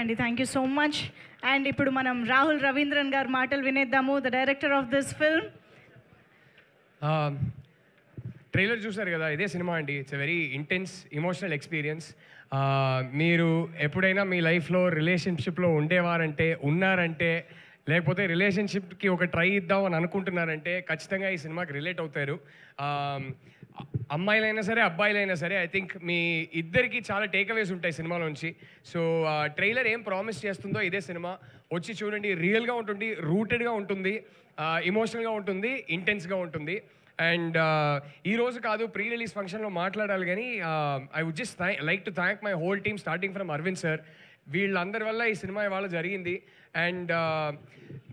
అండి, thank you so much. And ఇప్పుడు మనం రాహుల్ రవీంద్రన్ గారి మాటలు వినేద్దాము, the director of this film. Trailer చూసారు కదా, ఇదే సినిమా అండి. It's a very intense emotional experience. మీరు ఎప్పుడైనా మీ లైఫ్లో రిలేషన్షిప్లో ఉన్నారంటే లేకపోతే రిలేషన్షిప్కి ఒక ట్రై ఇద్దాం అని అనుకుంటున్నారంటే ఖచ్చితంగా ఈ సినిమాకి రిలేట్ అవుతారు. అమ్మాయిలైనా సరే అబ్బాయిలైనా సరే ఐ థింక్ మీ ఇద్దరికి చాలా టేక్అవేస్ ఉంటాయి సినిమాలోంచి. సో ట్రైలర్ ఏం ప్రామిస్ చేస్తుందో ఇదే సినిమా వచ్చి చూడండి. రియల్గా ఉంటుంది, రూటెడ్గా ఉంటుంది, ఇమోషనల్గా ఉంటుంది, ఇంటెన్స్గా ఉంటుంది. అండ్ ఈరోజు కాదు, ప్రీ రిలీజ్ ఫంక్షన్లో మాట్లాడాలి, కానీ I would just like to thank my whole team starting from Arvind sir. వీళ్ళందరి వల్ల ఈ సినిమా ఇవాళ జరిగింది. అండ్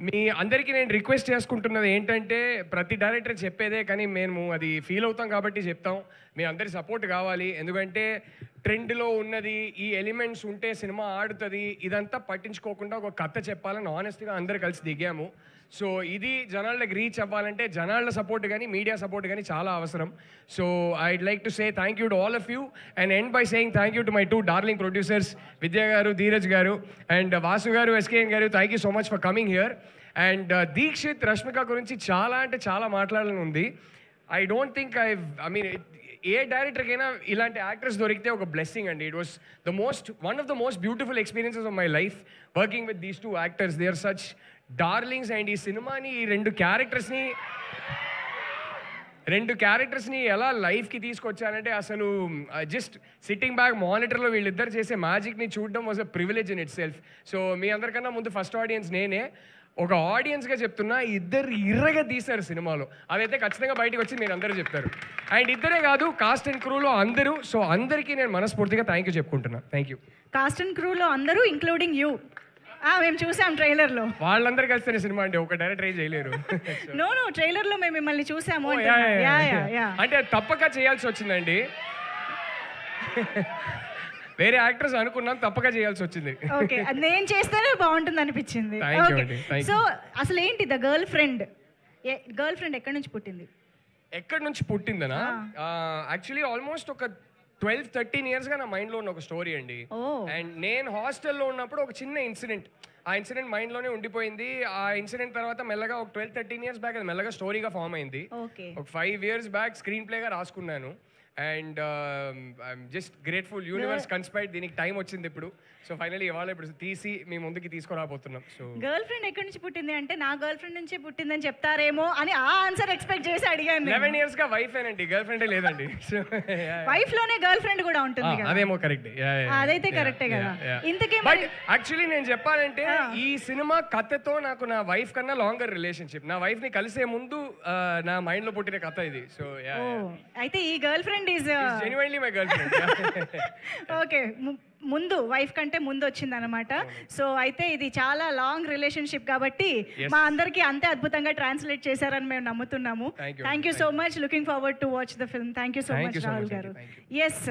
మీ అందరికీ నేను రిక్వెస్ట్ చేసుకుంటున్నది ఏంటంటే, ప్రతి డైరెక్టర్ చెప్పేదే, కానీ మేము అది ఫీల్ అవుతాం కాబట్టి చెప్తాం. మీ అందరి సపోర్ట్ కావాలి. ఎందుకంటే ట్రెండ్లో ఉన్నది ఈ ఎలిమెంట్స్ ఉంటే సినిమా ఆడుతుంది, ఇదంతా పట్టించుకోకుండా ఒక కథ చెప్పాలని ఆనెస్ట్గా అందరు కలిసి దిగాము. సో ఇది జనాలకు రీచ్ అవ్వాలంటే జనాల సపోర్ట్ కానీ మీడియా సపోర్ట్ కానీ చాలా అవసరం. So I'd like to say thank you to all of you and end by saying thank you to my 2 darling producers, Vidya garu, Dheeraj garu and Vasu garu, SKN garu. Thank you so much for coming here. And Dheekshith, Rashmika గురించి చాలా మాట్లాడాలని ఉంది. I don't think I mean ఏ డైరెక్టర్కైనా ఇలాంటి actors దొరికితే ఒక blessing అండి. It was one of the most beautiful experiences of my life working with these 2 actors. They are such darlings. And ఈ సినిమాని ఈ రెండు క్యారెక్టర్స్ని ఎలా లైఫ్కి తీసుకొచ్చానంటే, అసలు జస్ట్ సిట్టింగ్ బ్యాక్ మానిటర్లో వీళ్ళిద్దరు చేసే మ్యాజిక్ని చూడడం was a privilege in itself. So మీ అందరికన్నా ముందు ఫస్ట్ ఆడియన్స్ నేనే. ఒక ఆడియన్స్గా చెప్తున్నా, ఇద్దరు ఇర్రగా తీశారు సినిమాలో. అదైతే ఖచ్చితంగా బయటకు వచ్చి మీరు అందరూ చెప్తారు. అండ్ ఇద్దరే కాదు, కాస్ట్ అండ్ క్రూలో అందరూ. సో అందరికీ నేను మనస్ఫూర్తిగా థ్యాంక్ యూ చెప్పుకుంటున్నా. Thank you. కాస్ట్ అండ్ క్రూలో అందరూ ఇంక్లూడింగ్ యూ. మేము చూసాం ట్రైలర్లో. వాళ్ళందరూ కలిస్తేనే సినిమా అండి, ఒక డైరెక్టర్ ఏం చేయలేరు. నో ట్రైలర్లో మేము మిమ్మల్ని చూసాము. అంటే తప్పక చేయాల్సి వచ్చిందండి. వేరే యాక్టర్స్ అనుకున్నాం, తప్పక చేయాల్సి వచ్చింది. ఓకే, నేను చేస్తేనే బాగుంటుంది అనిపించింది. సో అసలు ఏంటి ద గర్ల్ ఫ్రెండ్ ఎక్కడి నుంచి పుట్టిందనా? యాక్చువల్లీ ఆల్మోస్ట్ ఒక 12-13 ఇయర్స్గా నా మైండ్లో ఉన్న ఒక స్టోరీ అండి. అండ్ నేను హాస్టల్లో ఉన్నప్పుడు ఒక చిన్న ఇన్సిడెంట్, ఆ ఇన్సిడెంట్ మైండ్లోనే ఉండిపోయింది. ఆ ఇన్సిడెంట్ తర్వాత మెల్లగా ఒక 12-13 ఇయర్స్ బ్యాక్ అది మెల్లగా స్టోరీగా ఫామ్ అయింది. ఒక 5 ఇయర్స్ బ్యాక్ స్క్రీన్ ప్లేగా రాసుకున్నాను. And I'm just grateful, universe కన్స్పైర్డ్, దీనికి టైం వచ్చింది ఇప్పుడు. సో ఫైనల్లీ ఇవాళ ఇప్పుడు తీసి మీ ముందుకి తీసుకురాబోతున్నాం. సో గర్ల్ ఫ్రెండ్ ఎక్కడి నుంచి పుట్టింది అంటే, నా గర్ల్ ఫ్రెండ్ నుంచే పుట్టిందని చెప్తారేమో అని ఆ ఆన్సర్ ఎక్స్పెక్ట్ చేసి అడిగాను. 11 ఇయర్స్ గా వైఫ్ ఏనండి, గర్ల్ ఫ్రెండే లేదండి. వైఫ్ లోనే గర్ల్ ఫ్రెండ్ కూడా ఉంటుంది కదా. అదేమో కరెక్ట్, అదైతే కరెక్టే కదా. ఇంతకీ బట్ యాక్చువల్లీ నేను చెప్పాలంటే ఈ సినిమా కథతో నాకు నా వైఫ్ కన్నా లాంగర్ రిలేషన్షిప్. నా వైఫ్ ని కలిసే ముందు నా మైండ్ లో పుట్టిన కథ ఇది. సో అయితే ఈ girl friend is genuinely my girl friend. Okay, ముందు వైఫ్ కంటే ముందు వచ్చింది అనమాట. సో అయితే ఇది చాలా లాంగ్ రిలేషన్షిప్ కాబట్టి మా అందరికి అంతే అద్భుతంగా ట్రాన్స్లేట్ చేశారని మేము నమ్ముతున్నాము. Thank you so much. Looking forward to watch the film. Thank you so much Rahul garu. Yes.